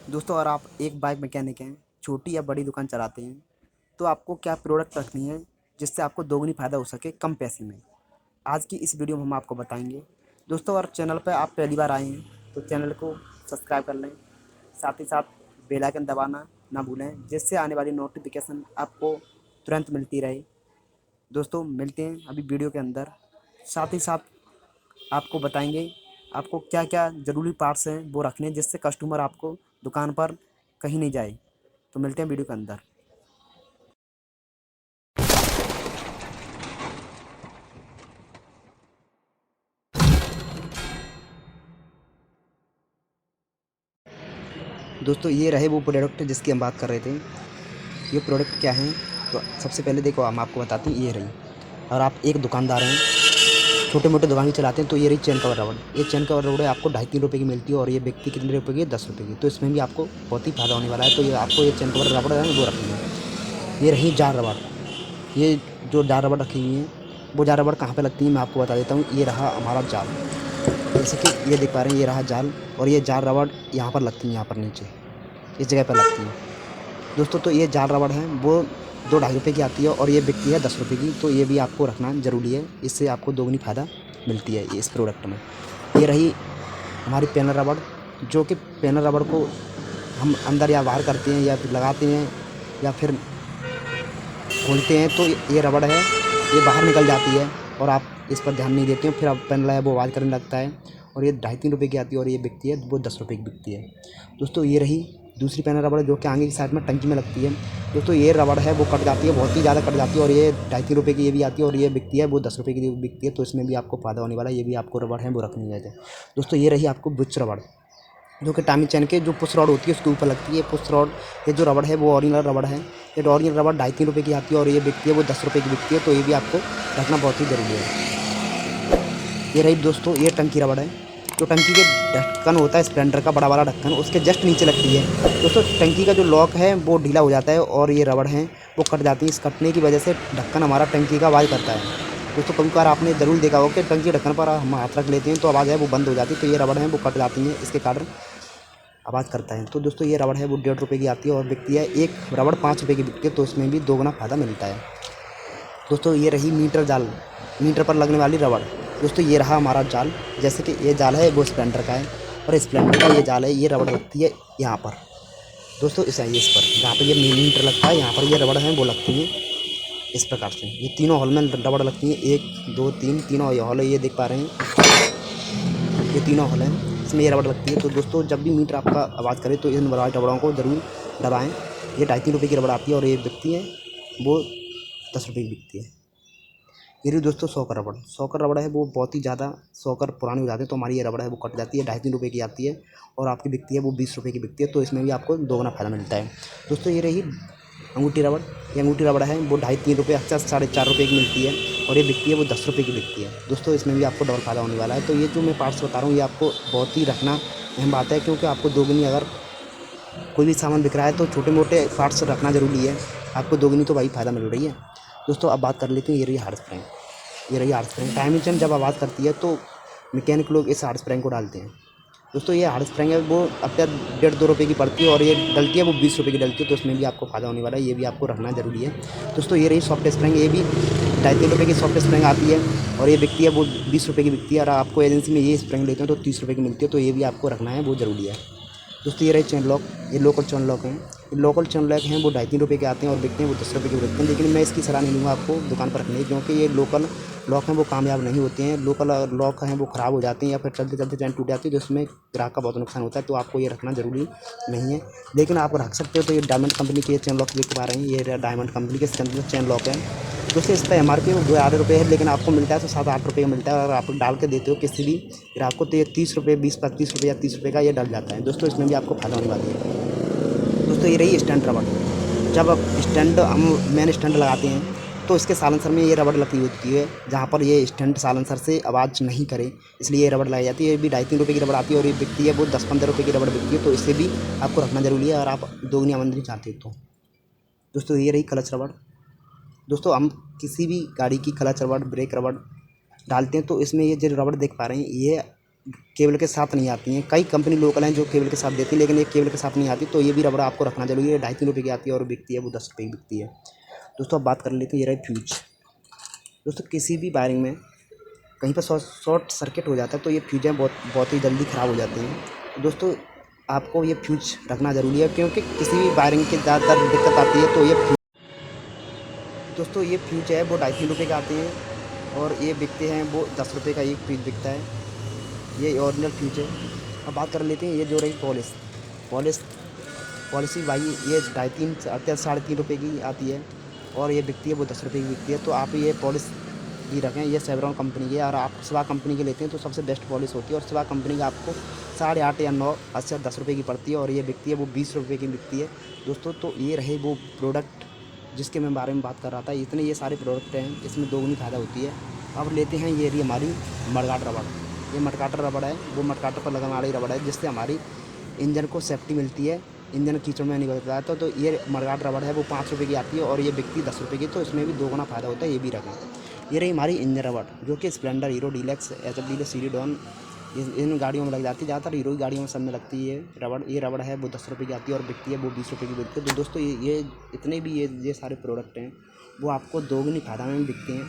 दोस्तों, अगर आप एक बाइक मैकेनिक हैं, छोटी या बड़ी दुकान चलाते हैं, तो आपको क्या प्रोडक्ट रखनी है जिससे आपको दोगुनी फ़ायदा हो सके कम पैसे में। आज की इस वीडियो में हम आपको बताएंगे। दोस्तों, अगर चैनल पर आप पहली बार आए हैं तो चैनल को सब्सक्राइब कर लें, साथ ही साथ बेल आइकन दबाना ना भूलें, जिससे आने वाली नोटिफिकेशन आपको तुरंत मिलती रहे। दोस्तों, मिलते हैं अभी वीडियो के अंदर। साथ ही साथ आपको बताएंगे आपको क्या क्या ज़रूरी पार्ट्स हैं वो रखने हैं, जिससे कस्टमर आपको दुकान पर कहीं नहीं जाए। तो मिलते हैं वीडियो के अंदर। दोस्तों, ये रहे वो प्रोडक्ट जिसकी हम बात कर रहे थे। ये प्रोडक्ट क्या हैं? तो सबसे पहले देखो, हम आपको बताते हैं। ये रही, और आप एक दुकानदार हैं, छोटे मोटे दुकान भी चलाते हैं, तो ये रही चेन कवर रबड़। ये चेन कवर रबड़ आपको 2.5-3 रुपये की मिलती है, और ये बिकती कितने रुपये की है? 10 रुपये की। तो इसमें भी आपको बहुत ही फ़ायदा होने वाला है। तो ये आपको ये चेन कवर रबड़ है वो रखनी है। ये रही जार रबड़। ये जो जार रबड़ रखी हुई हैं, वो जार रबड़ कहाँ पे लगती है मैं आपको बता देता हूँ। ये रहा हमारा जाल, जैसे कि ये देख पा रहे हैं, ये रहा जाल, और ये जार रबड़ यहाँ पर लगती है, यहाँ पर नीचे इस जगह पर लगती है। दोस्तों, तो ये जार रबड़ है वो 2-2.5 रुपये की आती है, और ये बिकती है 10 रुपये की। तो ये भी आपको रखना ज़रूरी है, इससे आपको दोगुनी फ़ायदा मिलती है ये इस प्रोडक्ट में। ये रही हमारी पेनल रबड़, जो कि पेनल रबड़ को हम अंदर या बाहर करते हैं, या फिर लगाते हैं, या फिर खोलते हैं, तो ये रबड़ है, ये बाहर निकल जाती है और आप इस पर ध्यान नहीं देते हो, फिर आप पेन है वो आवाज़ करने लगता है। और ये 2.5-3 रुपये की आती है, और ये बिकती है वो 10 रुपये की बिकती है। दोस्तों, ये रही दूसरी पेन रबड़, जो कि आगे की साइड में टंकी में लगती है। दोस्तों, ये रबड़ है वो कट जाती है, बहुत ही ज़्यादा कट जाती है, और ये 2.5-3 रुपये की ये भी आती है, और ये बिकती है वो 10 रुपये की बिकती है। तो इसमें भी आपको फ़ायदा होने वाला है। ये भी आपको रबड़ है वो रखनी है। दोस्तों, ये रही आपको बुच रबड़, जो कि टाइमिंग चैन के जो पुश रॉड होती है उसके ऊपर लगती है। पुश रॉड, ये जो रबड़ है वो ओरिजिनल रबड़ है। ये ओरिजिनल रबड़ 2.5-3 रुपये की आती है, और ये बिकती है वो 10 रुपये की बिकती है। तो ये भी आपको रखना बहुत ही ज़रूरी है। ये रही दोस्तों, ये टंकी रबड़ है, जो टंकी के ढक्कन होता है स्प्लेंडर का बड़ा वाला ढक्कन, उसके जस्ट नीचे लगती है। दोस्तों, टंकी का जो लॉक है वो ढीला हो जाता है, और ये रबड़ है वो कट जाती है। इस कटने की वजह से ढक्कन हमारा टंकी का आवाज़ करता है। दोस्तों, कभी कभार आपने ज़रूर देखा होगा कि टंकी ढक्कन पर हम हाथ रख लेते हैं तो आवाज़ है वो बंद हो जाती है। तो ये रबड़ है वो कट जाती है, इसके कारण आवाज़ करता है। तो दोस्तों, ये रबड़ है वो 1.5 रुपये की आती है, और बिकती है एक रबड़ 5 रुपये की बिकती है। तो इसमें भी दोगुना फ़ायदा मिलता है। दोस्तों, ये रही मीटर जाल, मीटर पर लगने वाली रबड़। दोस्तों, ये रहा हमारा जाल, जैसे कि ये जाल है वो स्प्लेंडर का है, और स्प्लेंडर का ये जाल है, ये रबड़ लगती है यहाँ पर। दोस्तों, इस पर जहाँ पर ये मीटर लगता है, यहाँ पर ये रबड़ है वो लगती है इस प्रकार से। ये तीनों हॉल में रबड़ लगती है, 1 2 3 तीनों ये हॉल है, ये देख पा रहे हैं, ये तीनों हॉल हैं, इसमें ये रबड़ लगती है। तो दोस्तों, जब भी मीटर आपका आवाज़ करे तो इन रबड़ों को ज़रूर दबाएँ। ये 2.5-3 रुपये की रबड़ आती है, और ये बिकती है वो 10 रुपये की बिकती है। ये रही दोस्तों सौकर रबड़। सौकर रबड़ है वो बहुत ही ज़्यादा, सौकर पुरानी हो जाती है तो हमारी ये रबड़ है वो कट जाती है, 2.5-3 रुपये की आती है, और आपकी बिकती है वो 20 रुपये की बिकती है। तो इसमें भी आपको दोगुना फ़ायदा मिलता है। दोस्तों, ये रही अंगूठी रबड़। ये अंगूठी रबड़ है वो 2.5-3 रुपये, अक्सर 4.5 रुपये की मिलती है, और ये बिकती है वो 10 रुपये की बिकती है। दोस्तों, इसमें भी आपको डबल फ़ायदा होने वाला है। तो ये जो मैं पार्ट्स बता रहा हूँ ये आपको बहुत ही रखना अहम बात है, क्योंकि आपको दोगुनी, अगर कोई भी सामान बिक रहा है तो छोटे मोटे पार्ट्स रखना ज़रूरी है। आपको दोगुनी तो भाई फ़ायदा मिल रही है। दोस्तों, अब बात कर लेते हैं। ये रही हार्ड स्प्रिंग। ये रही हार्ड स्प्रिंग। टाइमिंग चेन जब आवाज़ करती है तो मैकेनिक लोग इस हार्ड स्प्रिंग को डालते हैं। दोस्तों, ये हार्ड स्प्रिंग है वो अब तक 1.5-2 रुपये की पड़ती है, और ये डलती है वो 20 रुपये की डलती है। तो इसमें भी आपको फ़ायदा होने वाला है, ये भी आपको रखना ज़रूरी है। दोस्तों, ये रही सॉफ्ट स्प्रिंग। ये भी 2.5-3 रुपये की सॉफ्ट स्प्रिंग आती है, और ये बिकती है वो 20 रुपये की बिकती है। और आपको एजेंसी में ये स्प्रिंग लेते हैं तो 30 रुपये की मिलती है। तो ये भी आपको रखना है वो ज़रूरी है। दोस्तों, ये रहे चेन लॉक। ये लोकल चेन लॉक हैं। ये लोकल चेन लॉक हैं वो 2.5-3 रुपये के आते हैं, और बिकते हैं वो 10 रुपये के बिकते हैं। लेकिन मैं इसकी सलाह नहीं दूँगा आपको दुकान पर रखने की, क्योंकि ये लोकल लॉक हैं वो कामयाब नहीं होते हैं। लोकल लॉक हैं वो ख़राब हो जाते हैं, या फिर चलते चलते चैन टूट जाती है, जिसमें ग्राहक का बहुत नुकसान होता है। तो आपको ये रखना ज़रूरी नहीं है, लेकिन आप रख सकते हो। तो ये डायमंड कंपनी के चेन लॉक देख पा रहे हैं, ये डायमंड कंपनी के चेन लॉक है। दोस्तों, इस पर MRP वो 11 रुपये है, लेकिन आपको मिलता है तो 7-8 रुपये का मिलता है। और आप डाल के देते हो किसी भी ग्राहक को तो ये 30 रुपये, 20-25 रुपये या 30 रुपये का ये डल जाता है। दोस्तों, इसमें भी आपको फ़ायदा होने वाली है। दोस्तों, ये रही स्टैंड रबड़। जब आप स्टैंड हम मेन स्टैंड लगाते हैं तो इसके साइलेंसर में ये रबड़ लगी होती है, जहाँ पर ये स्टैंड साइलेंसर से आवाज़ नहीं करे, इसलिए ये रबड़ लगाई जाती है। ये भी 2.5-3 रुपये की रबड़ आती है, और ये बिकती है वो 10-15 रुपये की रबड़ बिकती है। तो इससे भी आपको रखना ज़रूरी है, अगर आप दोगुनी आमदनी चाहते हो तो। दोस्तों, ये रही क्लच रबड़। दोस्तों, हम किसी भी गाड़ी की क्लच रबड़, ब्रेक रबड़ डालते हैं तो इसमें ये जो रबड़ देख पा रहे हैं, ये केबल के साथ नहीं आती हैं। कई कंपनी लोकल हैं जो केबल के साथ देती है, लेकिन ये केबल के साथ नहीं आती, तो ये भी रबड़ आपको रखना जरूरी है। 2.5-3 रुपये की आती है और बिकती है वो 10 रुपये की बिकती है। दोस्तों अब बात कर लेते हैं, ये रही फ्यूज। दोस्तों किसी भी वायरिंग में कहीं पर शॉर्ट सर्किट हो जाता है तो ये फ्यूज़ें बहुत बहुत ही जल्दी ख़राब हो जाती हैं। तो दोस्तों आपको ये फ्यूज रखना ज़रूरी है, क्योंकि किसी भी वायरिंग की ज़्यादातर दिक्कत आती है। तो ये दोस्तों ये फ्यूज है वो 2.5-3 रुपये के आते हैं और ये बिकते हैं वो 10 रुपये का एक फ्यूज बिकता है। ये ओरिजिनल फ्यूज है। अब बात कर लेते हैं ये जो रही पॉलिश पॉलिसी भाई, ये 2.5-3 आते हैं, 3.5 रुपये की आती है और ये बिकती है वो 10 रुपये की बिकती है। तो आप ये पॉलिश भी रखें, ये सेवरॉन कंपनी की है। और आप सिवा कंपनी की लेते हैं तो सबसे बेस्ट पॉलिश होती है, और सिवा कंपनी का आपको 8.5 या 9 80 10 रुपये की पड़ती है और ये बिकती है वो 20 रुपये की बिकती है। दोस्तों तो ये रहे वो प्रोडक्ट जिसके मैं बारे में बात कर रहा था। इतने ये सारे प्रोडक्ट हैं, इसमें दोगुनी फ़ायदा होती है। अब लेते हैं ये रही हमारी मडगार्ड रबड़। ये मडगार्ड रबड़ है, वो मडगार्ड पर लगाने वाली रबड़ है जिससे हमारी इंजन को सेफ्टी मिलती है, इंजन कीचड़ में नहीं बदलता है। तो ये मडगार्ड रबड़ है वो 5 रुपये की आती है और ये बिकती 10 रुपये की, तो इसमें भी दोगुना फ़ायदा होता है, ये भी रखें। ये रही हमारी इंजन रबड़ जो कि Splendor, Hero Deluxe, HF Deluxe, CD Dawn इन गाड़ियों में लग जाती है। ज़्यादातर हीरो की गाड़ियों में सब में लगती है रबड़। ये रबड़ है वो 10 रुपये की आती है और बिकती है वो 20 रुपये की बिकती है। तो दोस्तों ये इतने भी ये सारे प्रोडक्ट हैं वो आपको दोगुनी फ़ायदा में बिकते हैं।